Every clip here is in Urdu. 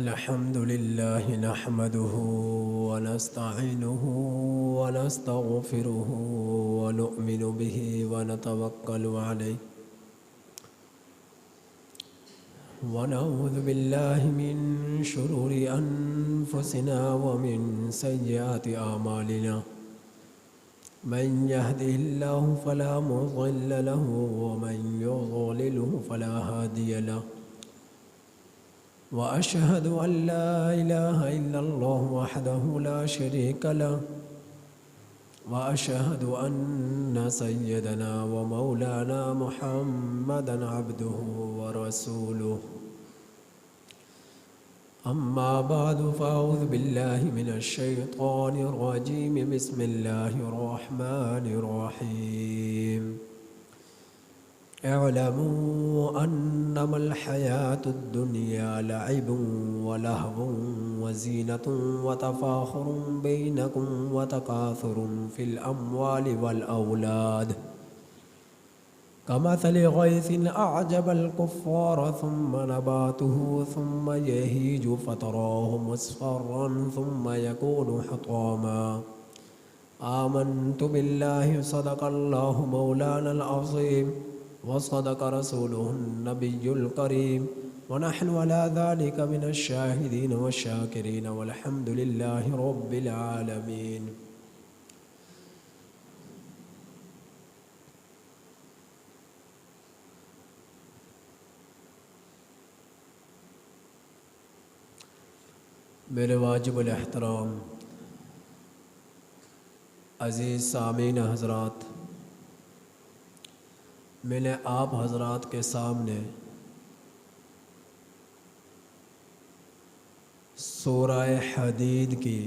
الحمد لله نحمده ونستعينه ونستغفره ونؤمن به ونتوكل عليه ونعوذ بالله من شرور أنفسنا ومن سيئات أعمالنا من يهده الله فلا مضل له ومن يضلله فلا هادي له وأشهد أن لا إله إلا الله وحده لا شريك له وأشهد أن سيدنا ومولانا محمدا عبده ورسوله أما بعد فأعوذ بالله من الشيطان الرجيم بسم الله الرحمن الرحيم اعلموا أنما الحياة الدنيا لعب ولهو وزينة وتفاخر بينكم وتكاثر في الأموال والأولاد كمثل غيث أعجب الكفار ثم نباته ثم يهيج فتراه مصفرا ثم يكون حطاما آمنت بالله صدق الله مولانا العظيم وصدق رسوله النبي الكريم ونحن على ذلك من الشاهدين والشاكرين والحمد لله رب العالمين. میرے واجب الاحترام عزیز سامعین حضرات، میں نے آپ حضرات کے سامنے سورہ حدید کی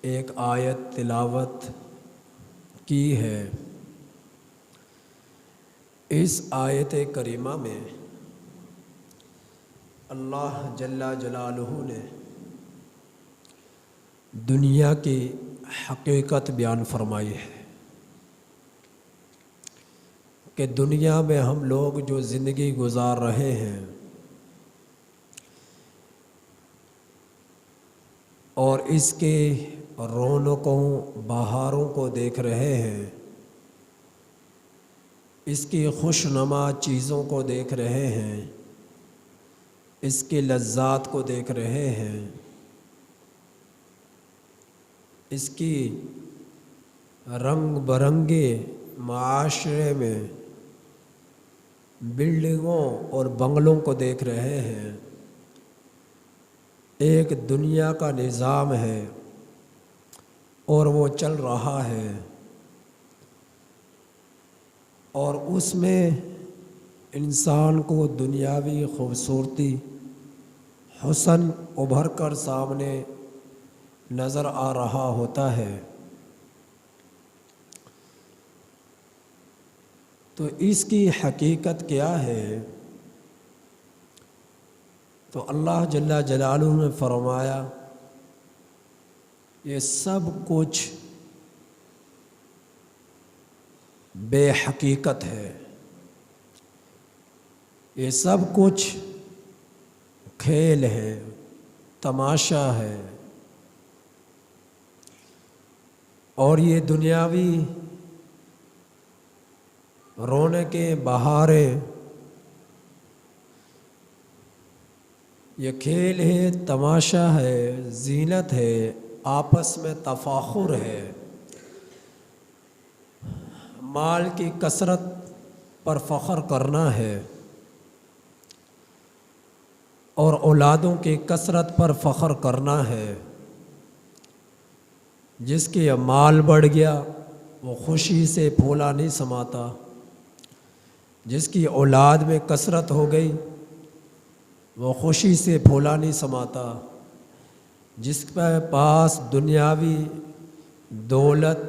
ایک آیت تلاوت کی ہے۔ اس آیت کریمہ میں اللہ جل جلالہ نے دنیا کی حقیقت بیان فرمائی ہے کہ دنیا میں ہم لوگ جو زندگی گزار رہے ہیں اور اس کے رونقوں بہاروں کو دیکھ رہے ہیں، اس کی خوشنما چیزوں کو دیکھ رہے ہیں، اس کے لذات کو دیکھ رہے ہیں، اس کی رنگ برنگے معاشرے میں بلڈنگوں اور بنگلوں کو دیکھ رہے ہیں۔ ایک دنیا کا نظام ہے اور وہ چل رہا ہے، اور اس میں انسان کو دنیاوی خوبصورتی، حسن ابھر کر سامنے نظر آ رہا ہوتا ہے۔ تو اس کی حقیقت کیا ہے؟ تو اللہ جل جلالہ نے فرمایا یہ سب کچھ بے حقیقت ہے، یہ سب کچھ کھیل ہے، تماشا ہے، اور یہ دنیاوی رونقیں بہاریں، یہ کھیل ہے، تماشا ہے، زینت ہے، آپس میں تفاخر ہے، مال کی کثرت پر فخر کرنا ہے اور اولادوں کی کثرت پر فخر کرنا ہے۔ جس کے مال بڑھ گیا وہ خوشی سے پھولا نہیں سماتا، جس کی اولاد میں کثرت ہو گئی وہ خوشی سے پھولا نہیں سماتا، جس کے پاس دنیاوی دولت،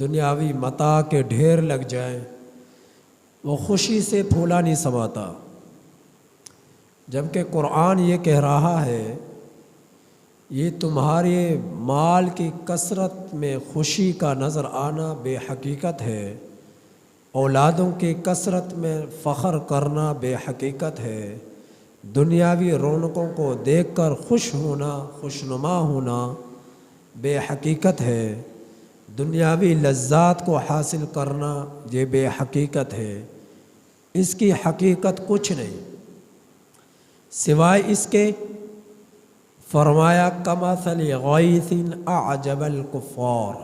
دنیاوی متاع کے ڈھیر لگ جائیں وہ خوشی سے پھولا نہیں سماتا۔ جبکہ قرآن یہ کہہ رہا ہے یہ تمہارے مال کی کثرت میں خوشی کا نظر آنا بے حقیقت ہے، اولادوں کی کثرت میں فخر کرنا بے حقیقت ہے، دنیاوی رونقوں کو دیکھ کر خوش ہونا، خوشنما ہونا بے حقیقت ہے، دنیاوی لذات کو حاصل کرنا یہ بے حقیقت ہے۔ اس کی حقیقت کچھ نہیں سوائے اس کے، فرمایا کمثل غیث اعجب الکفار،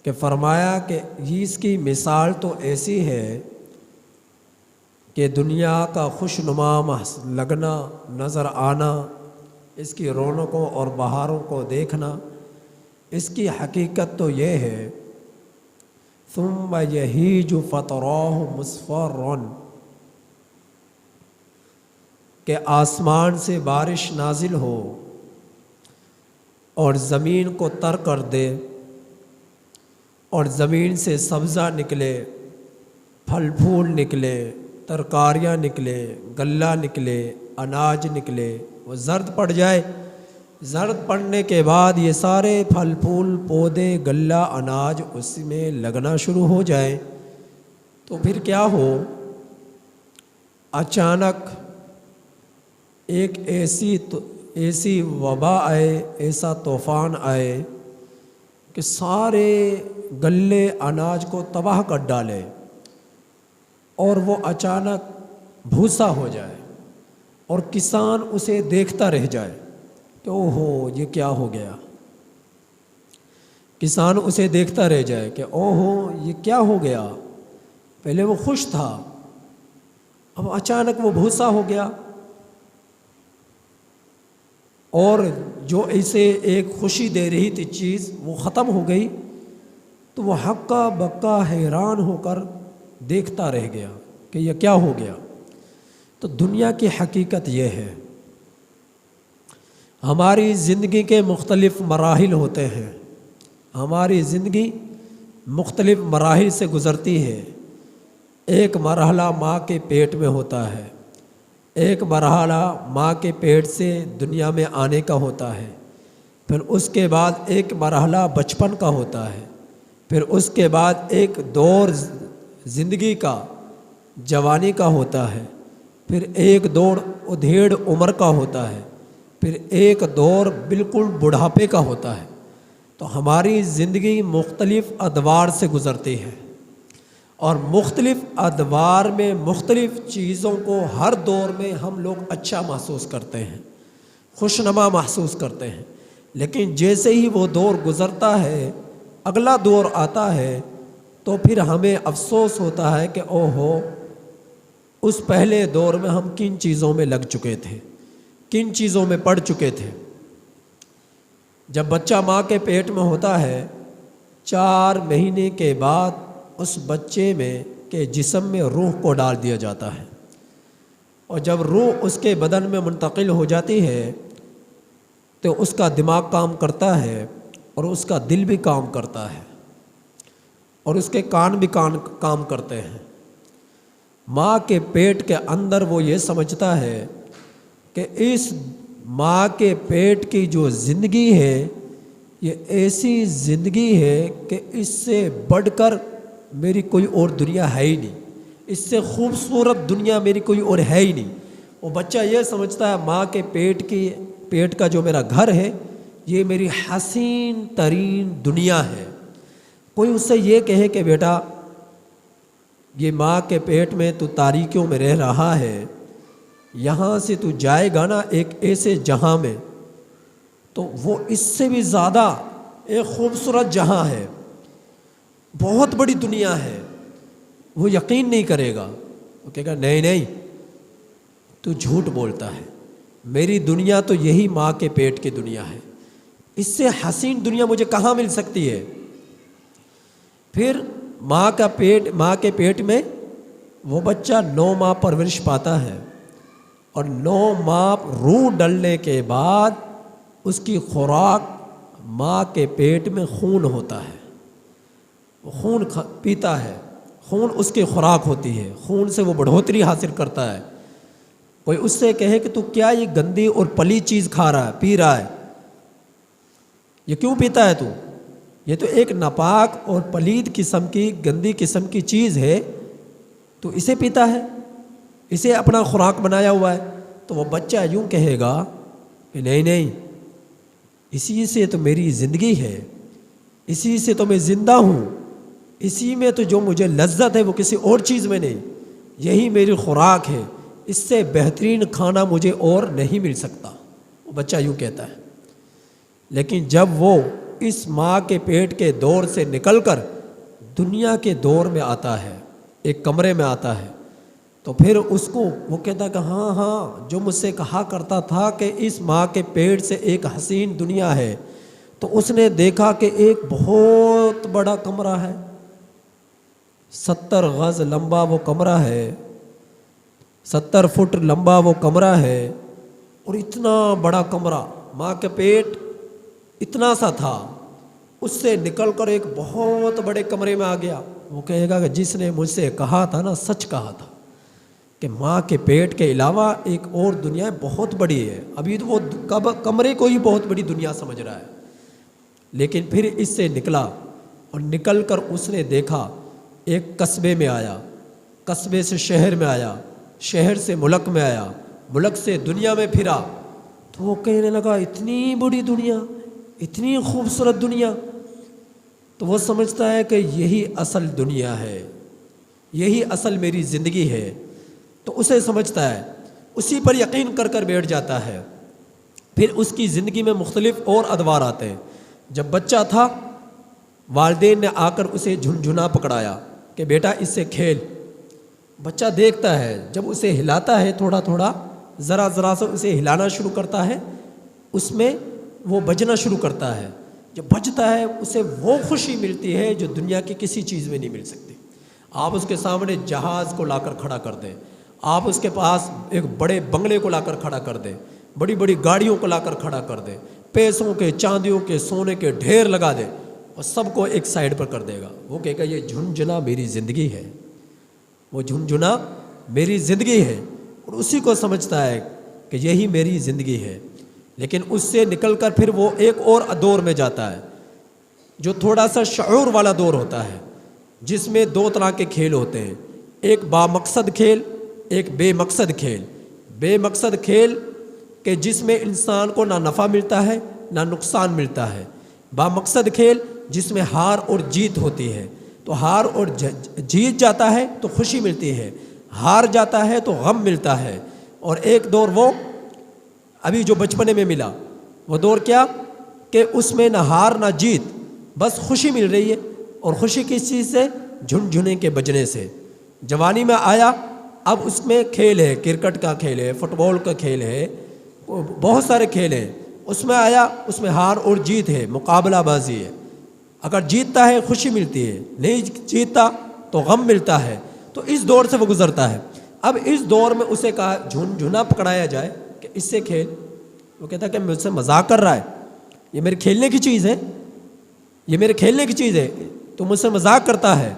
کہ فرمایا کہ اس کی مثال تو ایسی ہے کہ دنیا کا خوشنما لگنا، نظر آنا، اس کی رونقوں اور بہاروں کو دیکھنا، اس کی حقیقت تو یہ ہے ثم یہیج فتراہ مصفرا، کہ آسمان سے بارش نازل ہو اور زمین کو تر کر دے، اور زمین سے سبزہ نکلے، پھل پھول نکلے، ترکاریاں نکلے، غلہ نکلے، اناج نکلے، وہ زرد پڑ جائے، زرد پڑنے کے بعد یہ سارے پھل پھول، پودے، غلہ، اناج اس میں لگنا شروع ہو جائے، تو پھر کیا ہو؟ اچانک ایک ایسی وبا آئے، ایسا طوفان آئے کہ سارے غلے، اناج کو تباہ کر ڈالے، اور وہ اچانک بھوسا ہو جائے، اور کسان اسے دیکھتا رہ جائے کہ اوہو یہ کیا ہو گیا، کسان اسے دیکھتا رہ جائے کہ اوہو یہ کیا ہو گیا، پہلے وہ خوش تھا اب اچانک وہ بھوسا ہو گیا، اور جو اسے ایک خوشی دے رہی تھی چیز وہ ختم ہو گئی، تو وہ ہکا بکا حیران ہو کر دیکھتا رہ گیا کہ یہ کیا ہو گیا۔ تو دنیا کی حقیقت یہ ہے، ہماری زندگی کے مختلف مراحل ہوتے ہیں، ہماری زندگی مختلف مراحل سے گزرتی ہے۔ ایک مرحلہ ماں کے پیٹ میں ہوتا ہے، ایک مرحلہ ماں کے پیٹ سے دنیا میں آنے کا ہوتا ہے، پھر اس کے بعد ایک مرحلہ بچپن کا ہوتا ہے، پھر اس کے بعد ایک دور زندگی کا جوانی کا ہوتا ہے، پھر ایک دور ادھیڑ عمر کا ہوتا ہے، پھر ایک دور بالکل بڑھاپے کا ہوتا ہے۔ تو ہماری زندگی مختلف ادوار سے گزرتی ہے، اور مختلف ادوار میں مختلف چیزوں کو ہر دور میں ہم لوگ اچھا محسوس کرتے ہیں، خوشنما محسوس کرتے ہیں، لیکن جیسے ہی وہ دور گزرتا ہے، اگلا دور آتا ہے، تو پھر ہمیں افسوس ہوتا ہے کہ اوہو اس پہلے دور میں ہم کن چیزوں میں لگ چکے تھے، کن چیزوں میں پڑ چکے تھے۔ جب بچہ ماں کے پیٹ میں ہوتا ہے، 4 مہینے کے بعد اس بچے میں کے جسم میں روح کو ڈال دیا جاتا ہے، اور جب روح اس کے بدن میں منتقل ہو جاتی ہے تو اس کا دماغ کام کرتا ہے، اور اس کا دل بھی کام کرتا ہے، اور اس کے کان بھی کام کرتے ہیں۔ ماں کے پیٹ کے اندر وہ یہ سمجھتا ہے کہ اس ماں کے پیٹ کی جو زندگی ہے یہ ایسی زندگی ہے کہ اس سے بڑھ کر میری کوئی اور دنیا ہے ہی نہیں، اس سے خوبصورت دنیا میری کوئی اور ہے ہی نہیں۔ وہ بچہ یہ سمجھتا ہے ماں کے پیٹ کا جو میرا گھر ہے یہ میری حسین ترین دنیا ہے۔ کوئی اس سے یہ کہے کہ بیٹا یہ ماں کے پیٹ میں تو تاریکیوں میں رہ رہا ہے، یہاں سے تو جائے گا نا ایک ایسے جہاں میں، تو وہ اس سے بھی زیادہ ایک خوبصورت جہاں ہے، بہت بڑی دنیا ہے، وہ یقین نہیں کرے گا، وہ کہے گا نہیں تو جھوٹ بولتا ہے، میری دنیا تو یہی ماں کے پیٹ کی دنیا ہے، اس سے حسین دنیا مجھے کہاں مل سکتی ہے۔ پھر ماں کے پیٹ میں وہ بچہ 9 ماہ پرورش پاتا ہے، اور 9 ماہ روح ڈلنے کے بعد اس کی خوراک ماں کے پیٹ میں خون ہوتا ہے، وہ خون پیتا ہے، خون اس کی خوراک ہوتی ہے، خون سے وہ بڑھوتری حاصل کرتا ہے۔ کوئی اس سے کہے کہ تو کیا یہ گندی اور پلی چیز کھا رہا ہے، پی رہا ہے، یہ کیوں پیتا ہے تو؟ یہ تو ایک ناپاک اور پلید قسم کی گندی قسم کی چیز ہے، تو اسے پیتا ہے، اسے اپنا خوراک بنایا ہوا ہے۔ تو وہ بچہ یوں کہے گا کہ نہیں نہیں، اسی سے تو میری زندگی ہے، اسی سے تو میں زندہ ہوں، اسی میں تو جو مجھے لذت ہے وہ کسی اور چیز میں نہیں، یہی میری خوراک ہے، اس سے بہترین کھانا مجھے اور نہیں مل سکتا۔ وہ بچہ یوں کہتا ہے۔ لیکن جب وہ اس ماں کے پیٹ کے دور سے نکل کر دنیا کے دور میں آتا ہے، ایک کمرے میں آتا ہے، تو پھر اس کو وہ کہتا ہے کہ ہاں ہاں، جو مجھ سے کہا کرتا تھا کہ اس ماں کے پیٹ سے ایک حسین دنیا ہے، تو اس نے دیکھا کہ ایک بہت بڑا کمرہ ہے، 70 گز لمبا وہ کمرہ ہے، 70 فٹ لمبا وہ کمرہ ہے، اور اتنا بڑا کمرہ، ماں کے پیٹ اتنا سا تھا، اس سے نکل کر ایک بہت بڑے کمرے میں آ گیا۔ وہ کہے گا کہ جس نے مجھ سے کہا تھا نا، سچ کہا تھا کہ ماں کے پیٹ کے علاوہ ایک اور دنیا بہت بڑی ہے۔ ابھی تو وہ کمرے کو ہی بہت بڑی دنیا سمجھ رہا ہے، لیکن پھر اس سے نکلا اور نکل کر اس نے دیکھا، ایک قصبے میں آیا، قصبے سے شہر میں آیا، شہر سے ملک میں آیا، ملک سے دنیا میں پھرا، تو وہ کہنے لگا اتنی بڑی دنیا، اتنی خوبصورت دنیا۔ تو وہ سمجھتا ہے کہ یہی اصل دنیا ہے، یہی اصل میری زندگی ہے، تو اسے سمجھتا ہے، اسی پر یقین کر کر بیٹھ جاتا ہے۔ پھر اس کی زندگی میں مختلف اور ادوار آتے ہیں۔ جب بچہ تھا، والدین نے آ کر اسے جھنجھنا پکڑایا کہ بیٹا اس سے کھیل۔ بچہ دیکھتا ہے، جب اسے ہلاتا ہے تھوڑا تھوڑا، ذرا ذرا سے اسے ہلانا شروع کرتا ہے، اس میں وہ بجنا شروع کرتا ہے۔ جب بجتا ہے اسے وہ خوشی ملتی ہے جو دنیا کی کسی چیز میں نہیں مل سکتی۔ آپ اس کے سامنے جہاز کو لا کر کھڑا کر دیں، آپ اس کے پاس ایک بڑے بنگلے کو لا کر کھڑا کر دیں، بڑی بڑی گاڑیوں کو لا کر کھڑا کر دیں، پیسوں کے، چاندیوں کے، سونے کے ڈھیر لگا دیں، اور سب کو ایک سائڈ پر کر دے گا۔ وہ کہے گا یہ جھنجھنا میری زندگی ہے، وہ جھنجھنا میری زندگی ہے، اور اسی کو سمجھتا ہے کہ یہی میری زندگی ہے۔ لیکن اس سے نکل کر پھر وہ ایک اور دور میں جاتا ہے، جو تھوڑا سا شعور والا دور ہوتا ہے، جس میں دو طرح کے کھیل ہوتے ہیں، ایک بامقصد کھیل، ایک بے مقصد کھیل۔ بے مقصد کھیل کہ جس میں انسان کو نہ نفع ملتا ہے نہ نقصان ملتا ہے۔ بامقصد کھیل جس میں ہار اور جیت ہوتی ہے، تو ہار اور جیت جاتا ہے تو خوشی ملتی ہے، ہار جاتا ہے تو غم ملتا ہے۔ اور ایک دور وہ ابھی جو بچپنے میں ملا، وہ دور کیا کہ اس میں نہ ہار نہ جیت، بس خوشی مل رہی ہے، اور خوشی کس چیز سے؟ جھنجھنے کے بجنے سے۔ جوانی میں آیا، اب اس میں کھیل ہے، کرکٹ کا کھیل ہے، فٹ بال کا کھیل ہے، بہت سارے کھیل ہیں، اس میں آیا، اس میں ہار اور جیت ہے، مقابلہ بازی ہے۔ اگر جیتتا ہے خوشی ملتی ہے، نہیں جیتتا تو غم ملتا ہے۔ تو اس دور سے وہ گزرتا ہے۔ اب اس دور میں اسے کہا جھنجھنا پکڑایا جائے کہ اس سے کھیل، وہ کہتا ہے کہ مجھ سے مذاق کر رہا ہے، یہ میرے کھیلنے کی چیز ہے، یہ میرے کھیلنے کی چیز ہے، تو مجھ سے مذاق کرتا ہے۔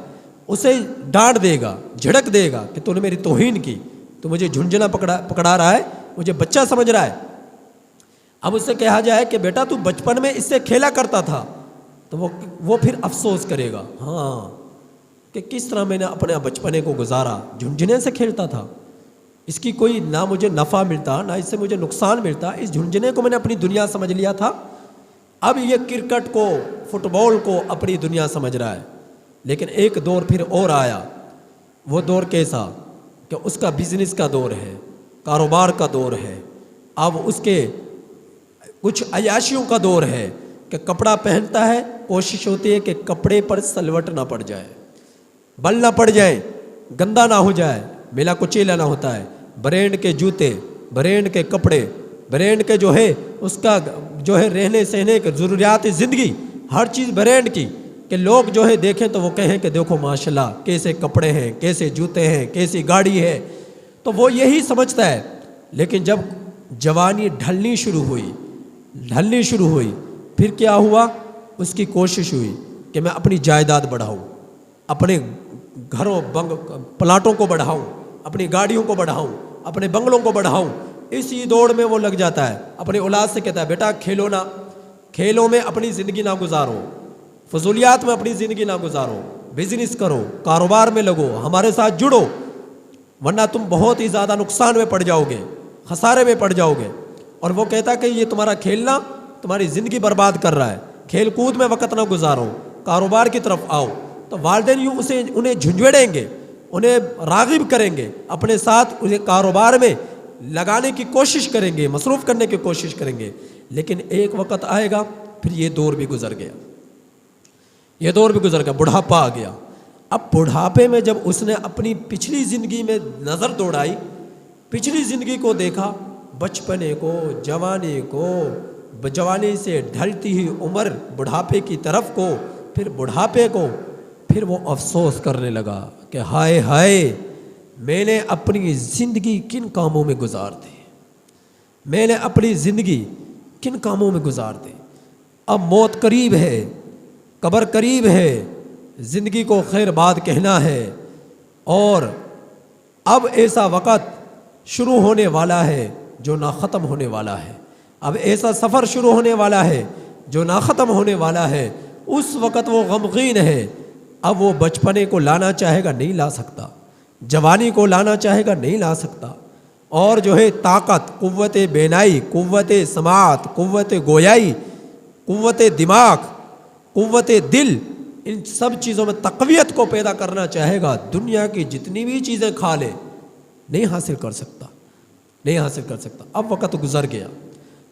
اسے ڈانٹ دے گا، جھڑک دے گا کہ تو نے میری توہین کی، تو مجھے جھنجھنا پکڑا رہا ہے، مجھے بچہ سمجھ رہا ہے۔ اب اس سے کہا جائے کہ بیٹا تو بچپن میں اس سے کھیلا کرتا تھا، تو وہ پھر افسوس کرے گا، ہاں کہ کس طرح میں نے اپنے بچپنے کو گزارا، جھنجھنے سے کھیلتا تھا، اس کی کوئی نہ مجھے نفع ملتا نہ اس سے مجھے نقصان ملتا، اس جھنجھنے کو میں نے اپنی دنیا سمجھ لیا تھا۔ اب یہ کرکٹ کو، فٹ بال کو اپنی دنیا سمجھ رہا ہے۔ لیکن ایک دور پھر اور آیا، وہ دور کیسا کہ اس کا بزنس کا دور ہے، کاروبار کا دور ہے، اب اس کے کچھ عیاشیوں کا دور ہے کہ کپڑا پہنتا ہے، کوشش ہوتی ہے کہ کپڑے پر سلوٹ نہ پڑ جائے، بل نہ پڑ جائے، گندا نہ ہو جائے، ملا کچیلا نہ ہوتا ہے، برینڈ کے جوتے، برینڈ کے کپڑے، برینڈ کے جو ہے اس کا جو ہے رہنے سہنے کے ضروریات زندگی، ہر چیز برینڈ کی، کہ لوگ جو ہے دیکھیں تو وہ کہیں کہ دیکھو ماشاءاللہ کیسے کپڑے ہیں، کیسے جوتے ہیں، کیسی گاڑی ہے، تو وہ یہی سمجھتا ہے۔ لیکن جب جوانی ڈھلنی شروع ہوئی، پھر کیا ہوا؟ اس کی کوشش ہوئی کہ میں اپنی جائیداد بڑھاؤں، اپنے گھروں پلاٹوں کو بڑھاؤں، اپنی گاڑیوں کو بڑھاؤں، اپنے بنگلوں کو بڑھاؤں۔ اسی دوڑ میں وہ لگ جاتا ہے، اپنی اولاد سے کہتا ہے بیٹا کھیلو نہ، کھیلوں میں اپنی زندگی نہ گزارو، فضولیات میں اپنی زندگی نہ گزارو، بزنس کرو، کاروبار میں لگو، ہمارے ساتھ جڑو، ورنہ تم بہت ہی زیادہ نقصان میں پڑ جاؤ گے، خسارے میں پڑ جاؤ گے۔ اور وہ کہتا کہ یہ تمہارا کھیلنا تمہاری زندگی برباد کر رہا ہے، کھیل کود میں وقت نہ گزارو، کاروبار کی طرف آؤ۔ تو والدین یوں انہیں جھنجھوڑیں گے، انہیں راغب کریں گے، اپنے ساتھ انہیں کاروبار میں لگانے کی کوشش کریں گے، مصروف کرنے کی کوشش کریں گے، لیکن ایک وقت آئے گا پھر یہ دور بھی گزر گیا، یہ دور بھی گزر گیا، بڑھاپا آ گیا۔ اب بڑھاپے میں جب اس نے اپنی پچھلی زندگی میں نظر دوڑائی، پچھلی زندگی کو دیکھا، بچپنے کو، جوانی کو، جوانی سے ڈھلتی ہوئی عمر، بڑھاپے کی طرف کو، پھر بڑھاپے کو، پھر وہ افسوس کرنے لگا کہ ہائے ہائے میں نے اپنی زندگی کن کاموں میں گزار دی، میں نے اپنی زندگی کن کاموں میں گزار دی۔ اب موت قریب ہے، قبر قریب ہے، زندگی کو خیر باد کہنا ہے، اور اب ایسا وقت شروع ہونے والا ہے جو نہ ختم ہونے والا ہے، اب ایسا سفر شروع ہونے والا ہے جو نہ ختم ہونے والا ہے۔ اس وقت وہ غمگین ہے، اب وہ بچپنے کو لانا چاہے گا نہیں لا سکتا، جوانی کو لانا چاہے گا نہیں لا سکتا، اور جو ہے طاقت، قوت بینائی، قوت سماعت، قوت گویائی، قوت دماغ، قوت دل، ان سب چیزوں میں تقویت کو پیدا کرنا چاہے گا، دنیا کی جتنی بھی چیزیں کھا لے نہیں حاصل کر سکتا، نہیں حاصل کر سکتا۔ اب وقت گزر گیا،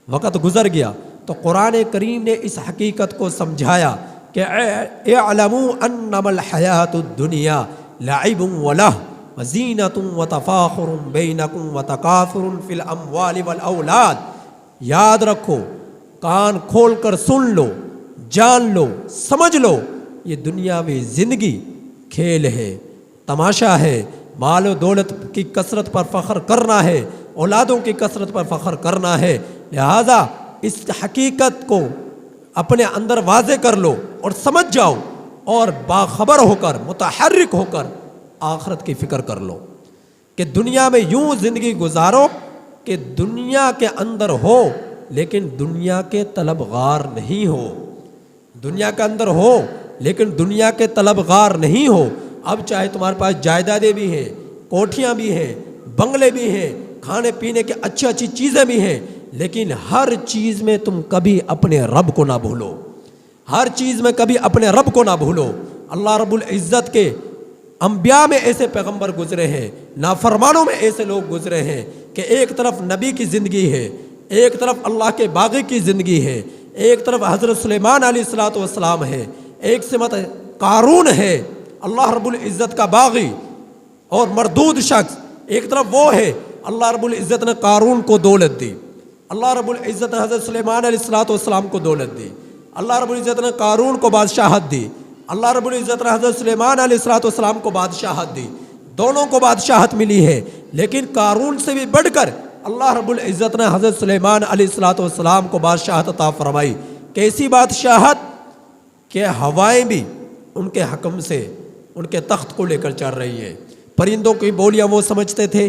وقت گزر گیا، تو قرآن کریم نے اس حقیقت کو سمجھایا کہ اعلموا انما الحیات الدنیا لعب ولہ وزینۃ وتفاخر بینکم وتکاثر فی الاموال والاولاد۔ یاد رکھو، کان کھول کر سن لو، جان لو، سمجھ لو، یہ دنیاوی زندگی کھیل ہے، تماشا ہے، مال و دولت کی کثرت پر فخر کرنا ہے، اولادوں کی کثرت پر فخر کرنا ہے۔ لہذا اس حقیقت کو اپنے اندر واضح کر لو اور سمجھ جاؤ، اور باخبر ہو کر، متحرک ہو کر آخرت کی فکر کر لو کہ دنیا میں یوں زندگی گزارو کہ دنیا کے اندر ہو لیکن دنیا کے طلبگار نہیں ہو، دنیا کے اندر ہو لیکن دنیا کے طلبگار نہیں ہو۔ اب چاہے تمہارے پاس جائیدادیں بھی ہیں، کوٹھیاں بھی ہیں، بنگلے بھی ہیں، کھانے پینے کے اچھی اچھی چیزیں بھی ہیں، لیکن ہر چیز میں تم کبھی اپنے رب کو نہ بھولو، ہر چیز میں کبھی اپنے رب کو نہ بھولو۔ اللہ رب العزت کے انبیاء میں ایسے پیغمبر گزرے ہیں، نافرمانوں میں ایسے لوگ گزرے ہیں کہ ایک طرف نبی کی زندگی ہے، ایک طرف اللہ کے باغی کی زندگی ہے، ایک طرف حضرت سلیمان علیہ الصلوۃ والسلام ہے، ایک سمت قارون ہے اللہ رب العزت کا باغی اور مردود شخص، ایک طرف وہ ہے اللہ رب العزت نے قارون کو دولت دی، اللہ رب العزت نے حضرت سلیمان علیہ الصلوۃ والسلام کو دولت دی، اللہ رب العزت نے قارون کو بادشاہت دی، اللہ رب العزت نے حضرت سلیمان علیہ الصلوۃ والسلام کو بادشاہت دی، دونوں کو بادشاہت ملی ہے، لیکن قارون سے بھی بڑھ کر اللہ رب العزت نے حضرت سلیمان علیہ الصلوۃ والسلام کو بادشاہت عطا فرمائی۔ کیسی بادشاہت کہ ہوائیں بھی ان کے حکم سے ان کے تخت کو لے کر چل رہی ہیں، پرندوں کی بولیاں وہ سمجھتے تھے،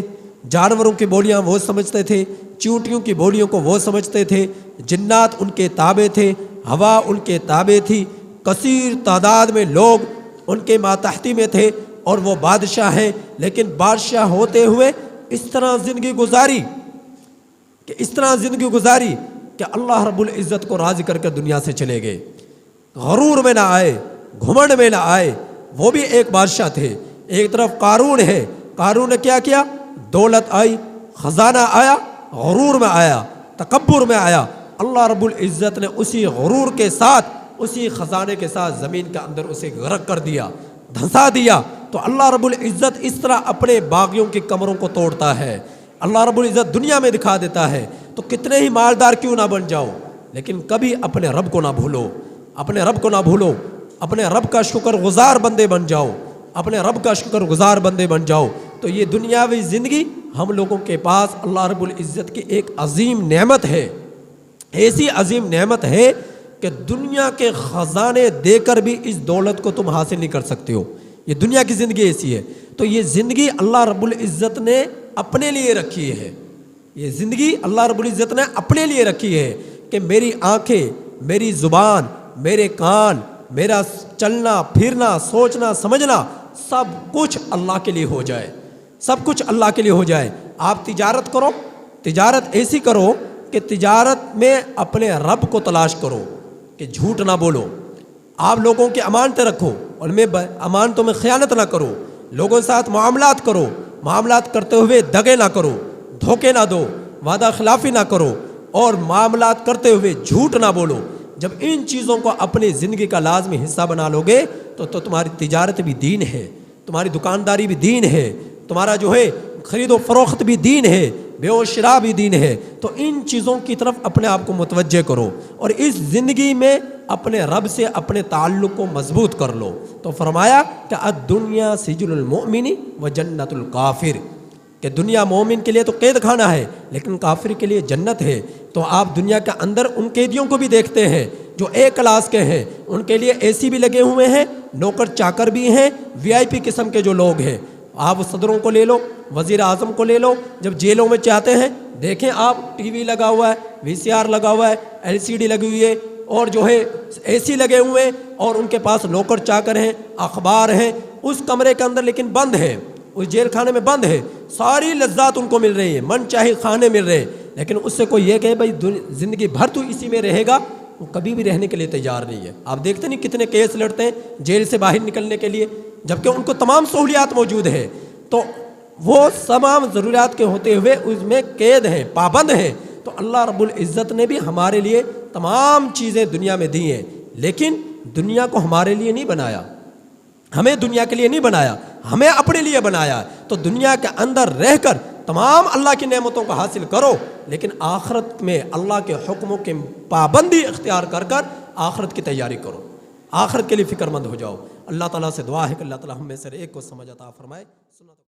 جانوروں کی بولیاں وہ سمجھتے تھے، چیونٹیوں کی بولیوں کو وہ سمجھتے تھے، جنات ان کے تابع تھے، ہوا ان کے تابع تھی، کثیر تعداد میں لوگ ان کے ماتحتی میں تھے، اور وہ بادشاہ ہیں، لیکن بادشاہ ہوتے ہوئے اس طرح زندگی گزاری کہ اللہ رب العزت کو راضی کر کے دنیا سے چلے گئے، غرور میں نہ آئے، گھمنڈ میں نہ آئے۔ وہ بھی ایک بادشاہ تھے، ایک طرف قارون ہے، قارون نے کیا کیا؟ دولت آئی، خزانہ آیا، غرور میں آیا، تکبر میں آیا، اللہ رب العزت نے اسی غرور کے ساتھ، اسی خزانے کے ساتھ زمین کے اندر اسے غرق کر دیا، دھنسا دیا۔ تو اللہ رب العزت اس طرح اپنے باغیوں کی کمروں کو توڑتا ہے، اللہ رب العزت دنیا میں دکھا دیتا ہے۔ تو کتنے ہی مالدار کیوں نہ بن جاؤ، لیکن کبھی اپنے رب کو نہ بھولو، اپنے رب کو نہ بھولو، اپنے رب کا شکر گزار بندے بن جاؤ، اپنے رب کا شکر گزار بندے بن جاؤ۔ تو یہ دنیاوی زندگی ہم لوگوں کے پاس اللہ رب العزت کی ایک عظیم نعمت ہے، ایسی عظیم نعمت ہے کہ دنیا کے خزانے دے کر بھی اس دولت کو تم حاصل نہیں کر سکتے ہو۔ یہ دنیا کی زندگی ایسی ہے۔ تو یہ زندگی اللہ رب العزت نے اپنے لیے رکھی ہے، یہ زندگی اللہ رب العزت نے اپنے لیے رکھی ہے کہ میری آنکھیں، میری زبان، میرے کان، میرا چلنا پھرنا سوچنا سمجھنا سب کچھ اللہ کے لیے ہو جائے، سب کچھ اللہ کے لیے ہو جائے۔ آپ تجارت کرو، تجارت ایسی کرو کہ تجارت میں اپنے رب کو تلاش کرو، کہ جھوٹ نہ بولو، آپ لوگوں کی امانتیں رکھو، اور میں امانتوں میں خیانت نہ کرو، لوگوں کے ساتھ معاملات کرو، معاملات کرتے ہوئے دغے نہ کرو، دھوکے نہ دو، وعدہ خلافی نہ کرو، اور معاملات کرتے ہوئے جھوٹ نہ بولو۔ جب ان چیزوں کو اپنی زندگی کا لازمی حصہ بنا لو گے تو تمہاری تجارت بھی دین ہے، تمہاری دکانداری بھی دین ہے، تمہارا جو ہے خرید و فروخت بھی دین ہے، بے و شراء بھی دین ہے۔ تو ان چیزوں کی طرف اپنے آپ کو متوجہ کرو، اور اس زندگی میں اپنے رب سے اپنے تعلق کو مضبوط کر لو۔ تو فرمایا کہ الدنیا سجن المؤمن و جنت الکافر، کہ دنیا مومن کے لیے تو قید خانہ ہے لیکن کافر کے لیے جنت ہے۔ تو آپ دنیا کے اندر ان قیدیوں کو بھی دیکھتے ہیں جو ایک کلاس کے ہیں، ان کے لیے اے سی بھی لگے ہوئے ہیں، نوکر چاکر بھی ہیں، وی آئی پی قسم کے جو لوگ ہیں۔ آپ صدروں کو لے لو، وزیر اعظم کو لے لو، جب جیلوں میں چاہتے ہیں دیکھیں آپ، ٹی وی لگا ہوا ہے، وی سی آر لگا ہوا ہے، ایل سی ڈی لگی ہوئی ہے، اور جو ہے اے سی لگے ہوئے ہیں، اور ان کے پاس نوکر چاکر ہیں، اخبار ہیں، اس کمرے کے اندر لیکن بند ہے، اس جیل خانے میں بند ہے، ساری لذات ان کو مل رہی ہیں، من چاہے کھانے مل رہے ہیں، لیکن اس سے کوئی یہ کہے بھائی زندگی بھر تو اسی میں رہے گا، وہ کبھی بھی رہنے کے لیے تیار نہیں ہے۔ آپ دیکھتے نہیں کتنے کیس لڑتے ہیں جیل سے باہر نکلنے کے لیے، جبکہ ان کو تمام سہولیات موجود ہے، تو وہ تمام ضروریات کے ہوتے ہوئے اس میں قید ہیں، پابند ہیں۔ تو اللہ رب العزت نے بھی ہمارے لیے تمام چیزیں دنیا میں دی ہیں، لیکن دنیا کو ہمارے لیے نہیں بنایا، ہمیں دنیا کے لیے نہیں بنایا، ہمیں اپنے لیے بنایا۔ تو دنیا کے اندر رہ کر تمام اللہ کی نعمتوں کو حاصل کرو، لیکن آخرت میں اللہ کے حکموں کی پابندی اختیار کر کر آخرت کی تیاری کرو، آخرت کے لیے فکر مند ہو جاؤ۔ اللہ تعالیٰ سے دعا ہے کہ اللہ تعالیٰ ہم میں سے ایک کو سمجھ عطا فرمائے۔